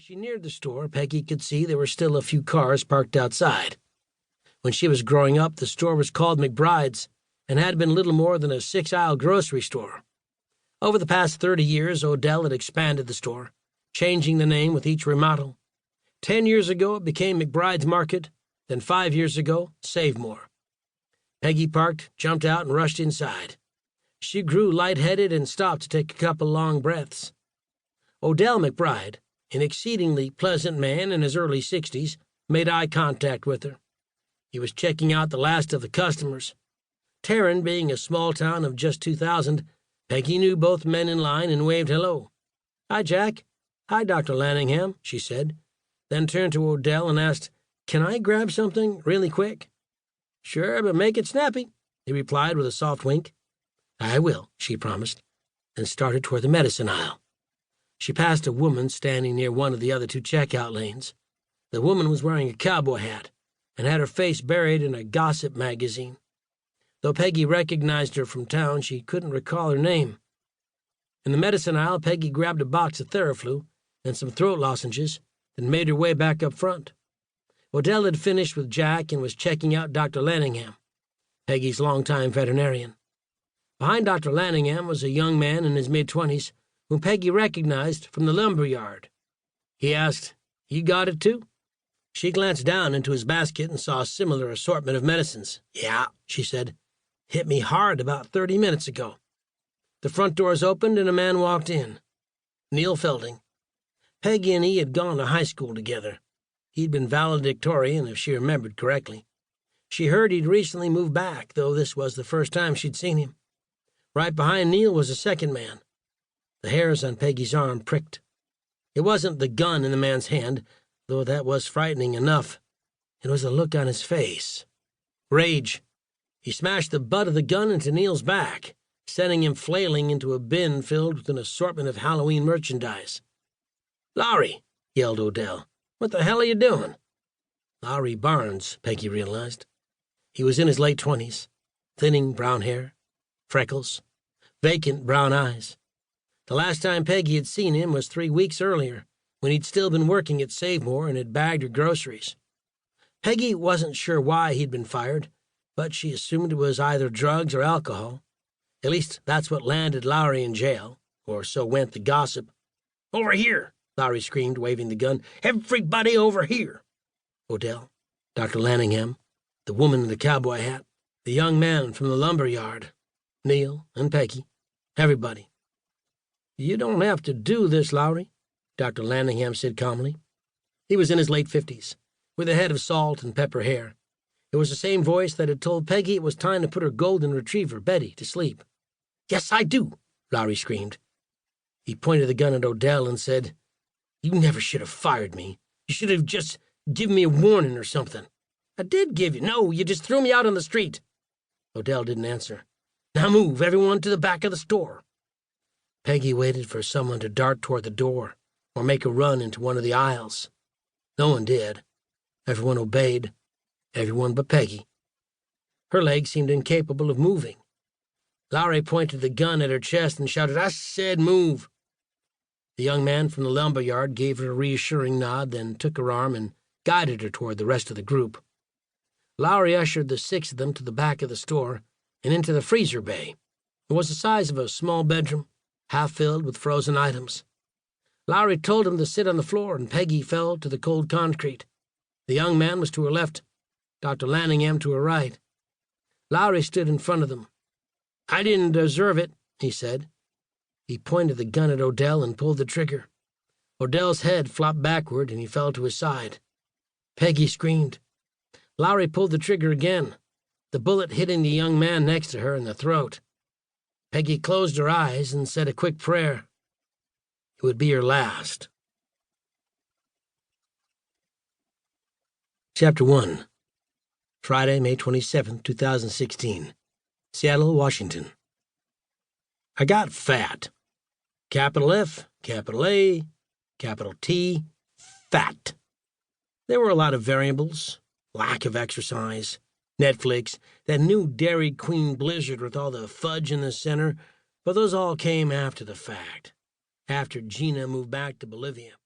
she neared the store, Peggy could see there were still a few cars parked outside. When she was growing up, the store was called McBride's and had been little more than a 6-aisle grocery store. Over the past 30 years, Odell had expanded the store, changing the name with each remodel. 10 years ago, it became McBride's Market, then 5 years ago, Save More. Peggy parked, jumped out, and rushed inside. She grew lightheaded and stopped to take a couple long breaths. Odell McBride, an exceedingly pleasant man in his early 60s, made eye contact with her. He was checking out the last of the customers. Tarrin being a small town of just 2,000, Peggy knew both men in line and waved hello. "Hi, Jack." "Hi, Dr. Lanningham," she said, then turned to Odell and asked, "Can I grab something really quick?" "Sure, but make it snappy," he replied with a soft wink. "I will," she promised, and started toward the medicine aisle. She passed a woman standing near one of the other two checkout lanes. The woman was wearing a cowboy hat and had her face buried in a gossip magazine. Though Peggy recognized her from town, she couldn't recall her name. In the medicine aisle, Peggy grabbed a box of Theraflu and some throat lozenges, then made her way back up front. Odell had finished with Jack and was checking out Dr. Lanningham, Peggy's longtime veterinarian. Behind Dr. Lanningham was a young man in his mid-20s whom Peggy recognized from the lumber yard. He asked, "You got it too?" She glanced down into his basket and saw a similar assortment of medicines. "Yeah," she said. "Hit me hard about 30 minutes ago." The front doors opened and a man walked in. Neil Felding. Peggy and he had gone to high school together. He'd been valedictorian, if she remembered correctly. She heard he'd recently moved back, though this was the first time she'd seen him. Right behind Neil was a second man. The hairs on Peggy's arm pricked. It wasn't the gun in the man's hand, though that was frightening enough. It was the look on his face. Rage. He smashed the butt of the gun into Neil's back, sending him flailing into a bin filled with an assortment of Halloween merchandise. "Lowry," yelled Odell, "what the hell are you doing?" Lowry Barnes, Peggy realized. He was in his late 20s, thinning brown hair, freckles, vacant brown eyes. The last time Peggy had seen him was 3 weeks earlier, when he'd still been working at Save More and had bagged her groceries. Peggy wasn't sure why he'd been fired, but she assumed it was either drugs or alcohol. At least that's what landed Lowry in jail, or so went the gossip. "Over here!" Lowry screamed, waving the gun. "Everybody over here!" Odell, Dr. Lanningham, the woman in the cowboy hat, the young man from the lumber yard, Neil and Peggy, everybody. "You don't have to do this, Lowry," Dr. Lanningham said calmly. He was in his late 50s, with a head of salt and pepper hair. It was the same voice that had told Peggy it was time to put her golden retriever, Betty, to sleep. "Yes, I do," Lowry screamed. He pointed the gun at Odell and said, "You never should have fired me. You should have just given me a warning or something." "I did give you." "No, you just threw me out on the street." Odell didn't answer. "Now move, everyone, to the back of the store." Peggy waited for someone to dart toward the door or make a run into one of the aisles. No one did. Everyone obeyed. Everyone but Peggy. Her legs seemed incapable of moving. Lowry pointed the gun at her chest and shouted, "I said move." The young man from the lumber yard gave her a reassuring nod, then took her arm and guided her toward the rest of the group. Lowry ushered the 6 of them to the back of the store and into the freezer bay. It was the size of a small bedroom, half filled with frozen items. Lowry told him to sit on the floor, and Peggy fell to the cold concrete. The young man was to her left, Dr. Lanningham to her right. Lowry stood in front of them. "I didn't deserve it," he said. He pointed the gun at Odell and pulled the trigger. Odell's head flopped backward, and he fell to his side. Peggy screamed. Lowry pulled the trigger again, the bullet hitting the young man next to her in the throat. Peggy closed her eyes and said a quick prayer. It would be her last. Chapter 1. Friday, May 27, 2016. Seattle, Washington. I got fat. Capital F, capital A, capital T, fat. There were a lot of variables: lack of exercise, Netflix, that new Dairy Queen blizzard with all the fudge in the center, but those all came after the fact, after Gina moved back to Bolivia.